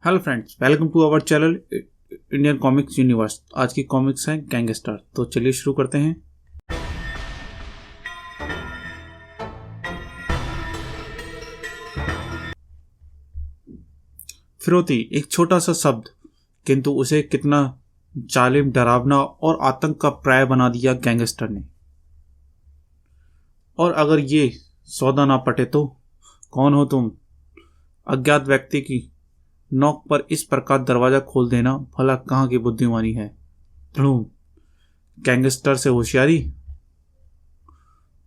Hello friends, welcome to our channel Indian comics universe. आज की comics हैं gangster. तो चलिए शुरू करते हैं। फिरौती एक छोटा सा शब्द, किंतु उसे कितना जालिम, डरावना और आतंक का पर्याय बना दिया गैंगस्टर ने। और अगर ये सौदा ना पटे तो कौन हो तुम? अज्ञात व्यक्ति की नोक पर इस प्रकार दरवाजा खोल देना भला कहाँ की बुद्धिमानी है? धड़ूम, गैंगस्टर से होशियारी।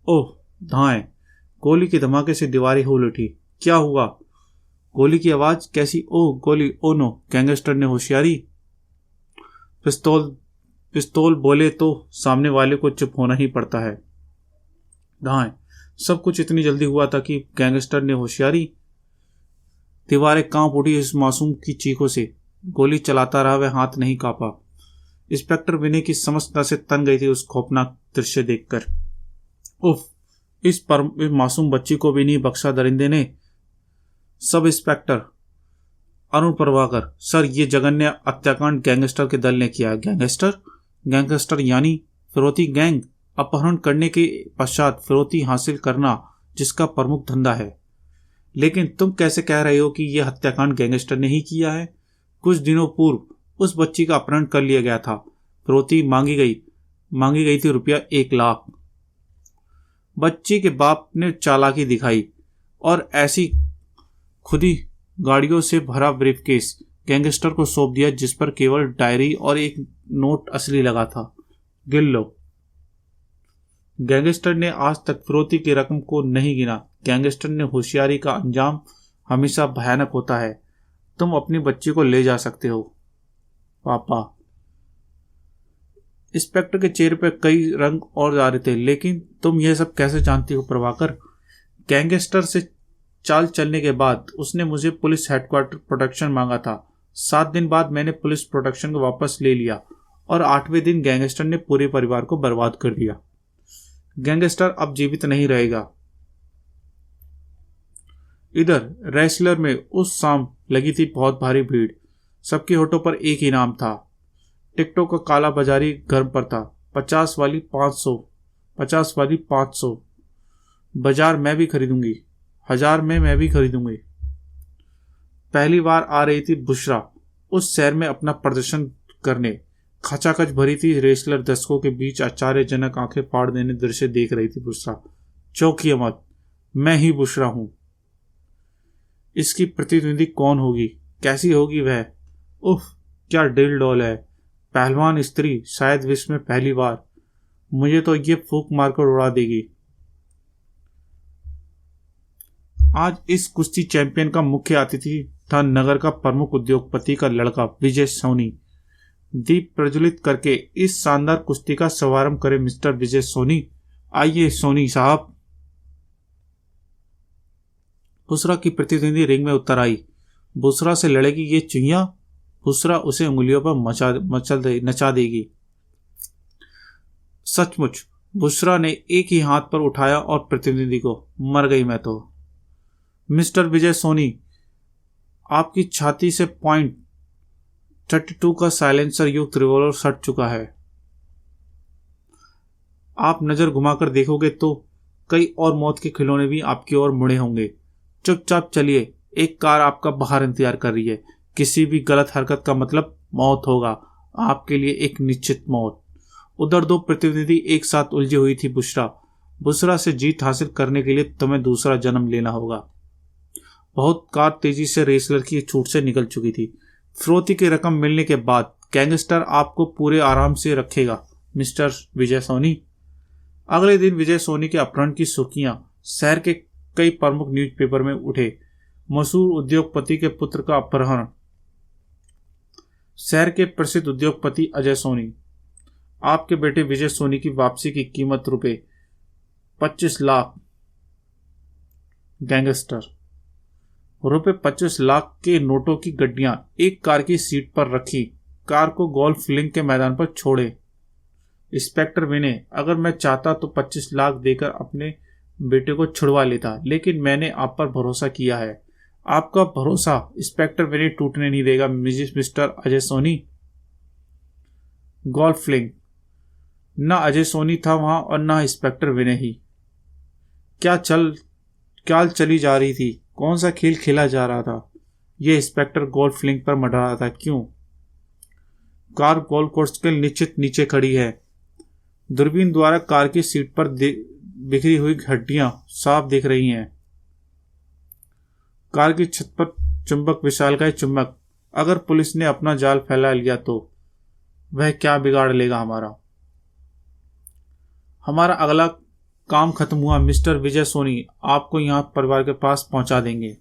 ओह धाएं, गोली के धमाके से दीवारें हिल उठी। क्या हुआ? गोली की आवाज कैसी? ओह गोली, ओ नो, गैंगस्टर ने होशियारी। पिस्तौल बोले तो सामने वाले को चुप होना ही पड़ता है। धाएं, सब कुछ इतनी जल्दी हुआ था कि गैंगस्टर ने होशियारी। दीवारें कांप उठी इस मासूम की चीखों से। गोली चलाता रहा, वह हाथ नहीं कांपा। इंस्पेक्टर विनय की समझता से तन गई थी उस खौफनाक दृश्य देखकर। उफ, इस मासूम बच्ची को भी नहीं बख्शा दरिंदे ने। Sub inspector Arun Prabhakar, sir, ये जघन्य हत्याकांड गैंगस्टर के दल ने किया। गैंगस्टर यानी फिरौती गैंग। अपहरण करने के पश्चात फिरौती हासिल करना जिसका प्रमुख धंधा है। लेकिन तुम कैसे कह रहे हो कि यह हत्याकांड गैंगस्टर ने ही किया है? कुछ दिनों पूर्व उस बच्ची का अपहरण कर लिया गया था। फिरौती मांगी गई थी रुपया 1,00,000। बच्ची के बाप ने चालाकी दिखाई और ऐसी खुदी गाड़ियों से भरा ब्रीफकेस गैंगस्टर को सौंप दिया, जिस पर केवल डायरी और एक नोट असली लगा था। गिन लो। गैंगस्टर ने आज तक फिरौती की रकम को नहीं गिना। गैंगस्टर ने होशियारी का अंजाम हमेशा भयानक होता है। तुम अपनी बच्ची को ले जा सकते हो पापा। इंस्पेक्टर के चेहरे पर कई रंग और आ रहे थे। लेकिन तुम यह सब कैसे जानती हो प्रभाकर? गैंगस्टर से चाल चलने के बाद उसने मुझे पुलिस हेडक्वार्टर प्रोटेक्शन मांगा था। 7 दिन बाद मैंने पुलिस प्रोटेक्शन को वापस ले लिया और 8वें दिन गैंगस्टर ने पूरे परिवार को बर्बाद कर दिया। गैंगस्टर अब जीवित नहीं रहेगा। इधर रेसलर में उस शाम लगी थी बहुत भारी भीड़। सबके होठों पर एक ही नाम था। टिकटों का काला बाजारी गर्म पर था। 50 वाली 500, 50 वाली 500। बाजार मैं भी खरीदूंगी, 1000 में मैं भी खरीदूंगी। पहली बार आ रही थी बुशरा उस शहर में अपना प्रदर्शन करने। खचाखच भरी थी रेसलर दर्शकों के बीच आश्चर्यजनक आंखें फाड़ देने दृश्य देख रही थी बुशरा। चौंकिए मत, मैं ही बुशरा हूं। इसकी प्रतिद्वंदी कौन होगी? कैसी होगी वह? उफ, क्या दिल डॉल है। पहलवान स्त्री, शायद विश्व में पहली बार। मुझे तो ये फूंक मारकर उड़ा देगी। आज इस कुश्ती चैंपियन का मुख्य अतिथि था नगर का प्रमुख उद्योगपति का लड़का विजय सोनी। दीप प्रज्वलित करके इस शानदार कुश्ती का शुभारंभ करे मिस्टर विजय सोनी। आइए सोनी साहब। बुशरा की प्रतिद्वंदी रिंग में उतर आई। बुशरा से लड़ेगी ये चुहिया। बुशरा उसे उंगलियों पर नचा देगी। सचमुच बुशरा ने एक ही हाथ पर उठाया और प्रतिद्वंदी को, मर गई मैं तो। मिस्टर विजय सोनी, आपकी छाती से .32 का साइलेंसर युक्त रिवॉल्वर सट चुका है। आप नजर घुमाकर देखोगे तो कई और मौत के खिलौने भी आपकी ओर मुड़े होंगे। चुपचाप चलिए, एक कार आपका बाहर इंतजार कर रही है। किसी भी गलत हरकत का मतलब मौत होगा, आपके लिए एक निश्चित मौत। उधर 2 प्रतिनिधि एक साथ उलझी हुई थी। बुशरा से जीत हासिल करने के लिए तुम्हें दूसरा जन्म लेना होगा। बहुत कार तेजी से रेसलर की छूट से निकल चुकी थी। फिरौती की रकम मिलने के बाद गैंगस्टर आपको पूरे आराम से रखेगा मिस्टर विजय सोनी। अगले दिन विजय सोनी के अपहरण की सुर्खियां शहर के कई प्रमुख न्यूज़पेपर में उठे। मशहूर उद्योगपति के पुत्र का अपहरण। शहर के प्रसिद्ध उद्योगपति अजय सोनी, आपके बेटे विजय सोनी की वापसी की कीमत ₹25,00,000। गैंगस्टर, ₹25,00,000 के नोटों की गड्डियां एक कार की सीट पर रखी। कार को गोल्फ लिंक के मैदान पर छोड़े। इंस्पेक्टर विनय, अगर मैं चाहता तो 25,00,000 देकर अपने बेटे को छुड़वा लेता, लेकिन मैंने आप पर भरोसा किया है। आपका भरोसा इंस्पेक्टर विनय टूटने नहीं देगा mister Ajay Soni. Golf fling. न अजय सोनी था वहां और न इंस्पेक्टर विनय ही। क्या चली जा रही थी? कौन सा खेल खेला जा रहा था? यह इंस्पेक्टर गोल्फ फ्लिंग पर मर रहा था। क्यों? कार गोल्फ कोर्स के निश्चित नीचे खड़ी है। दूरबीन द्वारा कार की सीट पर बिखरी हुई हड्डियां साफ दिख रही हैं। कार की छत पर चुंबक, विशालकाय चुंबक। अगर पुलिस ने अपना जाल फैला लिया तो वह क्या बिगाड़ लेगा हमारा? हमारा अगला काम खत्म हुआ मिस्टर विजय सोनी। आपको यहां परिवार के पास पहुंचा देंगे।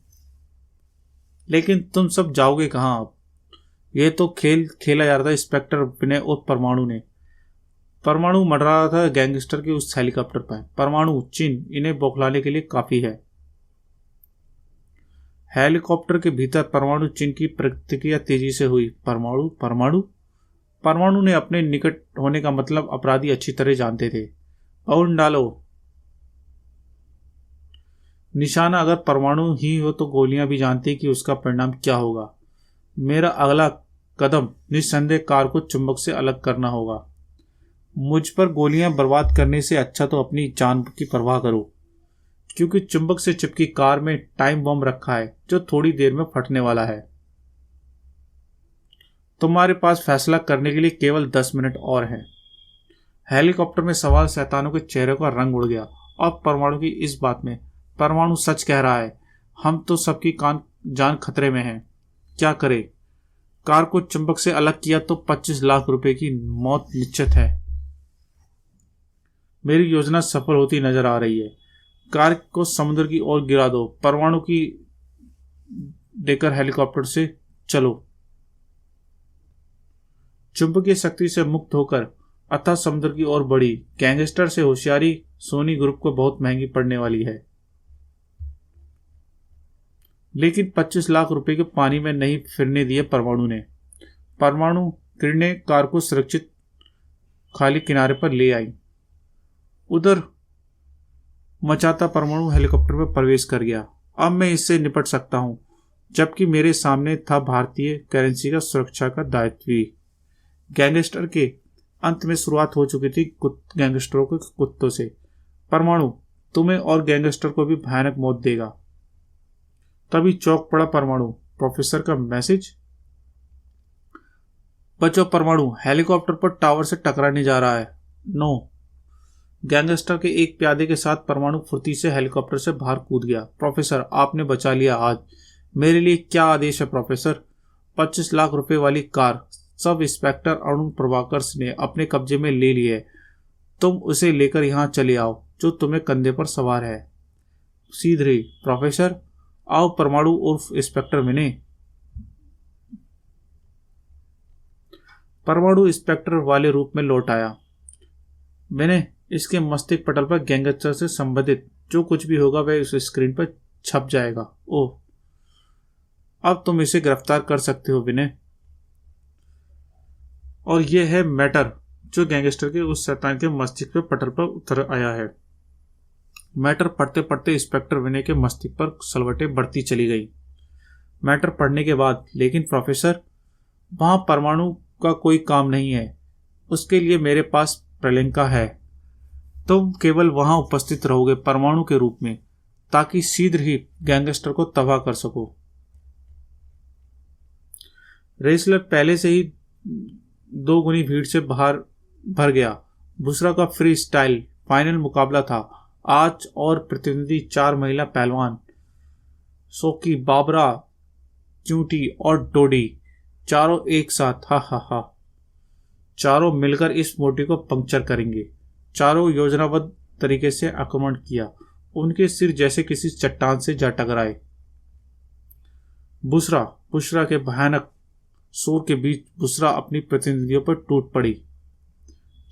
लेकिन तुम सब जाओगे कहां अब? यह तो खेल खेला जा रहा था इंस्पेक्टर विनय और परमाणु ने। परमाणु मर रहा था गैंगस्टर के उस हेलीकॉप्टर पर। परमाणु चिन्ह इन्हें बौखलाने के लिए काफी है। हेलीकॉप्टर के भीतर परमाणु चिन्ह की प्रतिक्रिया तेजी से हुई। परमाणु परमाणु परमाणु ने अपने निकट होने का मतलब अपराधी अच्छी तरह जानते थे। पाउंड डालो। निशाना अगर परमाणु ही हो तो गोलियां भी जानती कि उसका परिणाम क्या होगा। मेरा अगला कदम निस्संदेह कार को चुंबक से अलग करना होगा। मुझ पर गोलियां बर्बाद करने से अच्छा तो अपनी जान की परवाह करो, क्योंकि चुंबक से चिपकी कार में टाइम बम रखा है जो थोड़ी देर में फटने वाला है। तुम्हारे पास फैसला करने के लिए केवल 10 मिनट और हैं। हेलीकॉप्टर में सवार शैतानों के चेहरे का रंग उड़ गया। अब परमाणु की इस बात में परमाणु सच कह रहा है। हम तो सबकी जान खतरे में है। क्या करें? कार को चुंबक से अलग किया तो 25 लाख रुपए की मौत निश्चित है। मेरी योजना सफल होती नजर आ रही है। कार को समुद्र की ओर गिरा दो। परमाणु की देकर हेलीकॉप्टर से चलो। चुंबकीय शक्ति से मुक्त होकर अतः समुद्र की ओर बढ़ी। गैंगस्टर से होशियारी सोनी ग्रुप को बहुत महंगी पड़ने वाली है। लेकिन 25 लाख रुपए के पानी में नहीं फिरने दिए परमाणु ने। परमाणु किरणें कार को सुरक्षित खाली किनारे पर ले आई। उधर मचाता परमाणु हेलीकॉप्टर में प्रवेश कर गया। अब मैं इससे निपट सकता हूं, जबकि मेरे सामने था भारतीय करेंसी का सुरक्षा का दायित्व भी। गैंगस्टर के अंत में शुरुआत हो चुकी थी गैंगस्टरों के कुत्तों से। परमाणु तुम्हें और गैंगस्टर को भी भयानक मौत देगा। तभी चौंक पड़ा परमाणु। प्रोफेसर का मैसेज। बचो परमाणु, हेलीकॉप्टर पर टावर से टकराने जा रहा है। नो। गैंगस्टर के एक प्यादे के साथ परमाणु फुर्ती से हेलीकॉप्टर से बाहर कूद गया। प्रोफेसर, आपने बचा लिया आज। मेरे लिए क्या आदेश है प्रोफेसर? 25 लाख रुपए वाली car sub inspector Arun Prabhakar ने अपने कब्जे में ले ली है। तुम उसे लेकर यहां चले आओ, जो तुम्हें कंधे पर सवार है। सीधे प्रोफेसर। आओ परमाणु उर्फ इंस्पेक्टर विनय। परमाणु इंस्पेक्टर वाले रूप में लौट आया। विनय, इसके मस्तिष्क पटल पर गैंगस्टर से संबंधित जो कुछ भी होगा वह उस स्क्रीन पर छप जाएगा। ओह, अब तुम इसे गिरफ्तार कर सकते हो विनय। और यह है मैटर जो गैंगस्टर के उस शैतान के मस्तिष्क पे पटल पर उतर आया है। मैटर पढ़ते पढ़ते इंस्पेक्टर विनय के मस्तिष्क पर सलवटें बढ़ती चली गई। मैटर पढ़ने के बाद, लेकिन प्रोफेसर, वहां परमाणु का कोई काम नहीं है। उसके लिए मेरे पास प्रलंका है। तुम केवल वहां उपस्थित रहोगे परमाणु के रूप में, ताकि शीघ्र ही गैंगस्टर को तबाह कर सको। रेसलर पहले से ही 2 गुनी भीड़ से बाहर भर गया। बुशरा का फ्री स्टाइल फाइनल मुकाबला था आज, और प्रतिनिधि 4 महिला पहलवान सोकी, बाबरा, च्यूटी और डोडी, चारों एक साथ। हा हा हा। चारों मिलकर इस मोटी को पंक्चर करेंगे। चारों योजनाबद्ध तरीके से आक्रमण किया। उनके सिर जैसे किसी चट्टान से जा टकराए। बुशरा के भयानक शोर के बीच बुशरा अपनी प्रतिनिधियों पर टूट पड़ी।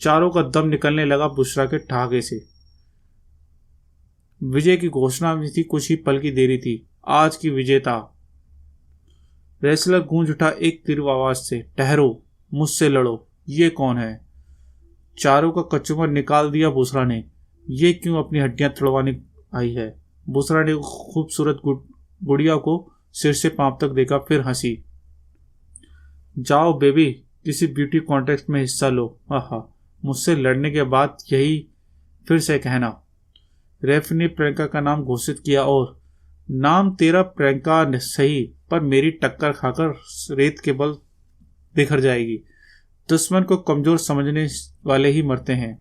चारों का दम निकलने लगा बुशरा के ठहाके से। विजय की घोषणा भी थी, कुछ ही पल की देरी थी। आज की विजेता। रेसलर गूंज उठा एक तीव्र आवाज से, ठहरो, मुझसे लड़ो। ये कौन है? चारों का कचूमर निकाल दिया बुशरा ने। ये क्यों अपनी हड्डियां तोड़वाने आई है? बुशरा ने खूबसूरत गुड़िया को सिर से पांव तक देखा, फिर हंसी। जाओ बेबी, किसी ब्यूटी कॉन्टेस्ट में हिस्सा लो। आहा, मुझसे लड़ने के बाद यही फिर से कहना। रेफ ने प्रियंका का नाम घोषित किया और नाम तेरा प्रियंका सही, पर मेरी टक्कर खाकर रेत के बल बिखर जाएगी। दुश्मन को कमजोर समझने वाले ही मरते हैं।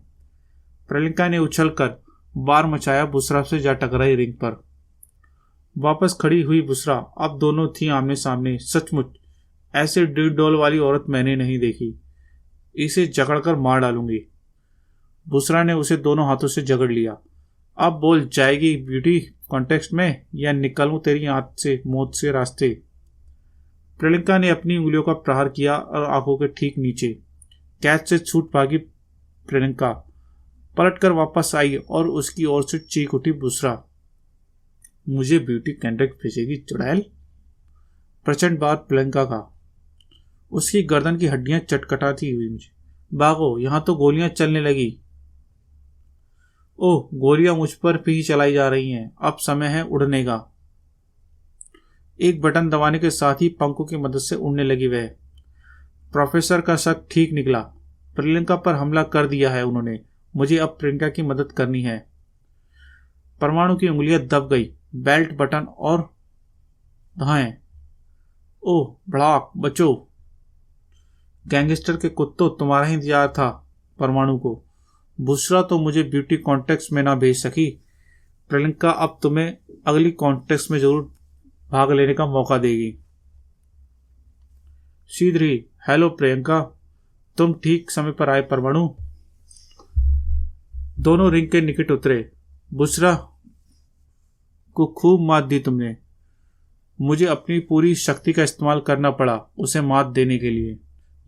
प्रियंका ने उछलकर बार मचाया, बुसरा से जा टकराई रिंग पर। वापस खड़ी हुई बुसरा अब दोनों थी आमने सामने। सचमुच ऐसे डीड डोल वाली औरत मैंने नहीं देखी। इसे जकड़कर मार डालूंगी। बुसरा ने उसे दोनों हाथों से जकड़ लिया। अब बोल, जाएगी ब्यूटी कॉन्टेस्ट में या निकलूं तेरी हाथ से मौत से रास्ते? प्रियंका ने अपनी उंगलियों का प्रहार किया और आंखों के ठीक नीचे। कैच से छूट भागी प्रियंका, पलटकर वापस आई और उसकी ओर से चीख उठी बुसरा, मुझे ब्यूटी कॉन्टेस्ट भेजेगी चुड़ैल? प्रचंड बार प्रियंका का। उसकी गर्दन की हड्डियां चटकटाती हुई मुझे। भागो, यहां तो गोलियां चलने लगी। ओह, गोलियां मुझ पर भी चलाई जा रही हैं। अब समय है उड़ने का। एक बटन दबाने के साथ ही पंखों की मदद से उड़ने लगी वह। प्रोफेसर का शक ठीक निकला। प्रियंका पर हमला कर दिया है उन्होंने। मुझे अब प्रियंका की मदद करनी है। परमाणु की उंगलियां दब गई। बेल्ट बटन और धाएं। ओह भड़ाक, बचो। गैंगस्टर के कुत्तों, तुम्हारा ही इंतजार था परमाणु को। बुसरा तो मुझे ब्यूटी कॉन्टेस्ट में ना भेज सकी। प्रियंका अब तुम्हें अगली कॉन्टेस्ट में जरूर भाग लेने का मौका देगी। सीधरी, हेलो प्रियंका, तुम ठीक समय पर आए परमाणु। दोनों रिंग के निकट उतरे। बुसरा को खूब मात दी तुमने। मुझे अपनी पूरी शक्ति का इस्तेमाल करना पड़ा उसे मात देने के लिए,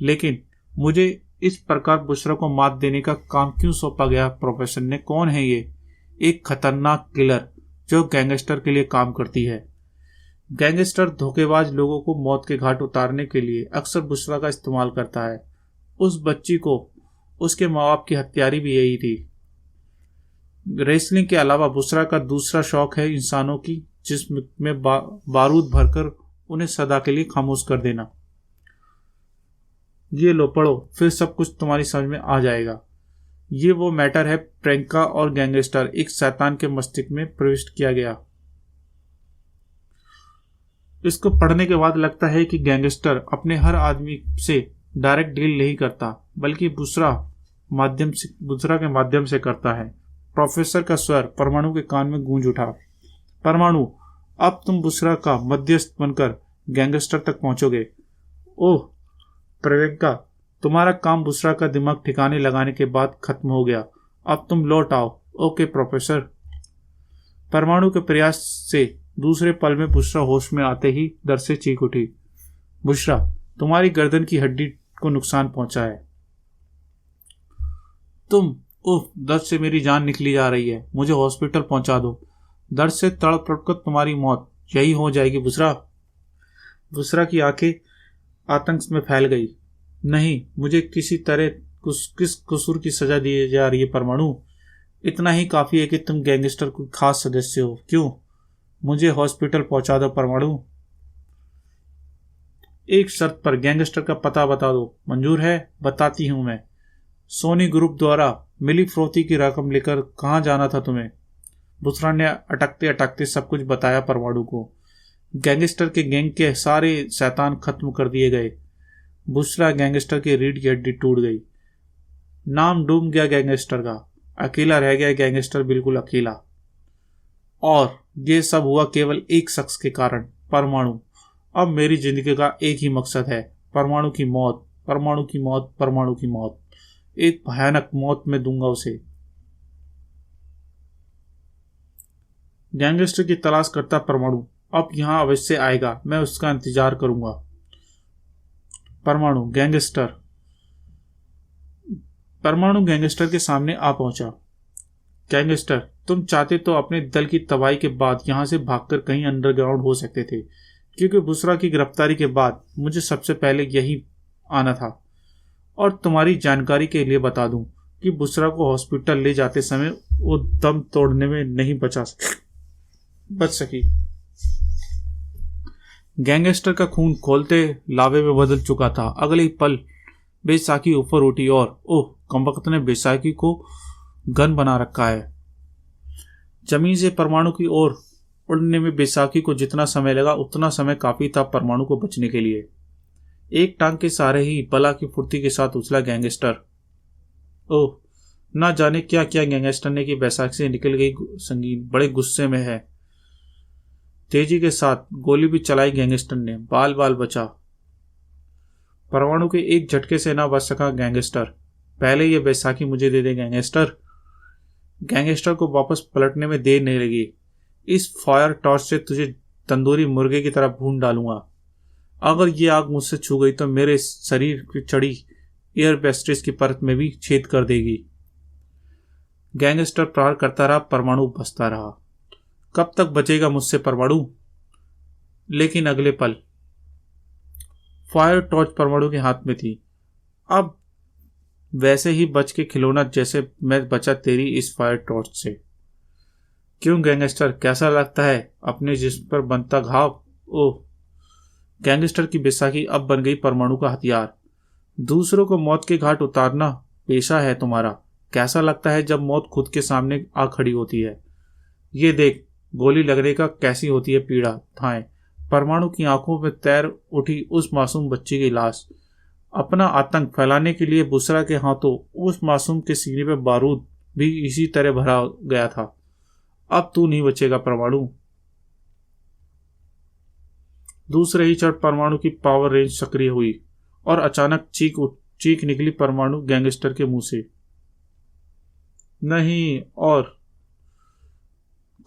लेकिन मुझे इस प्रकार बुसरा को मात देने का काम क्यों सौंपा गया? प्रोफेसर ने, कौन है ये? एक खतरनाक किलर जो गैंगस्टर के लिए काम करती है। गैंगस्टर धोखेबाज लोगों को मौत के घाट उतारने के लिए अक्सर बुसरा का इस्तेमाल करता है। उस बच्ची को उसके माँ बाप की हत्यारी भी यही थी। रेसलिंग के अलावा बुसरा का दूसरा शौक है इंसानों की जिस्म में बारूद भरकर उन्हें सदा के लिए खामोश कर देना। ये लो पढ़ो, फिर सब कुछ तुम्हारी समझ में आ जाएगा। ये वो मैटर है, प्रियंका और गैंगस्टर एक शैतान के मस्तिष्क में प्रविष्ट किया गया। इसको पढ़ने के बाद लगता है कि गैंगस्टर अपने हर आदमी से डायरेक्ट डील नहीं करता, बल्कि बुसरा के माध्यम से करता है। प्रोफेसर का स्वर परमाणु के कान में गूंज उठा। परमाणु, अब तुम बुसरा का मध्यस्थ बनकर गैंगस्टर तक पहुंचोगे। ओह प्रियंका, तुम्हारा काम बुसरा का दिमाग ठिकाने लगाने के बाद खत्म हो गया। अब तुम लौट आओ। Okay professor. परमाणु के प्रयास से दूसरे पल में बुसरा होश में आते ही डर से चीख उठी। बुसरा, तुम्हारी गर्दन की हड्डी को नुकसान पहुंचा है। तुम, उफ, दर्द से मेरी जान निकली जा रही है। मुझे हॉस्पिटल पहुंचा दो। दर्द से तड़प तड़पकर तुम्हारी मौत यही हो जाएगी बुसरा। बुसरा की आंखें आतंक में फैल गई। नहीं, मुझे किसी तरह किस कसूर की सजा दी जा रही है परमाणु? इतना ही काफी है कि तुम गैंगस्टर को खास सदस्य हो। क्यों? मुझे हॉस्पिटल पहुंचा दो परमाणु। एक शर्त पर, गैंगस्टर का पता बता दो। मंजूर है? बताती हूं मैं। सोनी ग्रुप द्वारा मिली फ्रोती की रकम लेकर कहां जाना था तुम्हें? बुसरा ने अटकते अटकते सब कुछ बताया परमाणु को। गैंगस्टर के गैंग के सारे शैतान खत्म कर दिए गए। बुसरा गैंगस्टर की रीढ़ की हड्डी टूट गई। नाम डूब गया गैंगस्टर का। अकेला रह गया गैंगस्टर, बिल्कुल अकेला। और ये सब हुआ केवल एक शख्स के कारण, परमाणु। अब मेरी जिंदगी का एक ही मकसद है, परमाणु की मौत, परमाणु की मौत, परमाणु की मौत। एक भयानक मौत में दूंगा उसे। गैंगस्टर की तलाश करता परमाणु अब यहां अवश्य आएगा। मैं उसका इंतजार करूंगा। परमाणु गैंगस्टर के सामने आ पहुंचा। गैंगस्टर, तुम चाहते तो अपने दल की तबाही के बाद यहां से भागकर कहीं अंडरग्राउंड हो सकते थे, क्योंकि बुसरा की गिरफ्तारी के बाद मुझे सबसे पहले यही आना था। और तुम्हारी जानकारी के लिए बता दूं कि बुसरा को हॉस्पिटल ले जाते समय वो दम तोड़ने में नहीं बच सकी। गैंगस्टर का खून खोलते लावे में बदल चुका था। अगले ही पल बैसाखी ऊपर उठी और ओह, कमबख्त ने बैसाखी को गन बना रखा है। जमीन से परमाणु की ओर उड़ने में बैसाखी को जितना समय लगा उतना समय काफी था परमाणु को बचने के लिए। एक टांग के सहारे ही बला की फुर्ती के साथ उछला गैंगस्टर। ओह, ना जाने क्या क्या गैंगस्टर ने कि बैसाखी से निकल गई संगीन बड़े गुस्से में है। तेजी के साथ गोली भी चलाई गैंगस्टर ने, बाल बाल बचा। परमाणु के एक झटके से ना बच सका गैंगस्टर। पहले ये बैसाखी मुझे दे दे गैंगस्टर। गैंगस्टर को वापस पलटने में देर नहीं लगी। इस फायर टॉर्च से तुझे तंदूरी मुर्गे की तरह भून डालूंगा। अगर ये आग मुझसे छू गई तो मेरे शरीर की चढ़ी एयर पेस्ट्रीज की परत में भी छेद कर देगी। गैंगस्टर प्रहार करता रहा, परमाणु बचता रहा। कब तक बचेगा मुझसे परमाणु? लेकिन अगले पल फायर टॉर्च परमाणु के हाथ में थी। अब वैसे ही बच के खिलौना जैसे मैं बचा तेरी इस फायर टॉर्च से। क्यों गैंगस्टर, कैसा लगता है अपने जिस्म पर बनता घाव? ओह, गैंगस्टर की बैसाखी अब बन गई परमाणु का हथियार। दूसरों को मौत के घाट उतारना पेशा है तुम्हारा। कैसा लगता है जब मौत खुद के सामने आ खड़ी होती है? ये देख, गोली लगने का कैसी होती है पीड़ा। थाएं परमाणु की आंखों में तैर उठी उस मासूम बच्ची की लाश। अपना आतंक फैलाने के लिए बुसरा के हाथों उस मासूम के सीने पे बारूद भी इसी तरह भरा गया था। अब तू नहीं बचेगा परमाणु। दूसरे ही क्षण परमाणु की पावर रेंज सक्रिय हुई और अचानक चीख निकली परमाणु गैंगस्टर के मुंह से। नहीं, और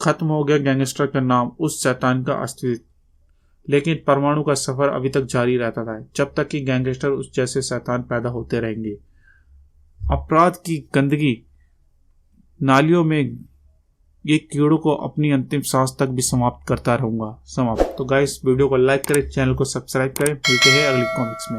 खत्म हो गया गैंगस्टर का नाम, उस शैतान का अस्तित्व। लेकिन परमाणु का सफर अभी तक जारी रहता था जब तक कि गैंगस्टर उस जैसे शैतान पैदा होते रहेंगे। अपराध की गंदगी नालियों में ये कीड़ों को अपनी अंतिम सांस तक भी समाप्त करता रहूंगा। समाप्त। तो गाइस, वीडियो को लाइक करें, चैनल को सब्सक्राइब करें। मिलते हैं अगली कॉमिक्स में।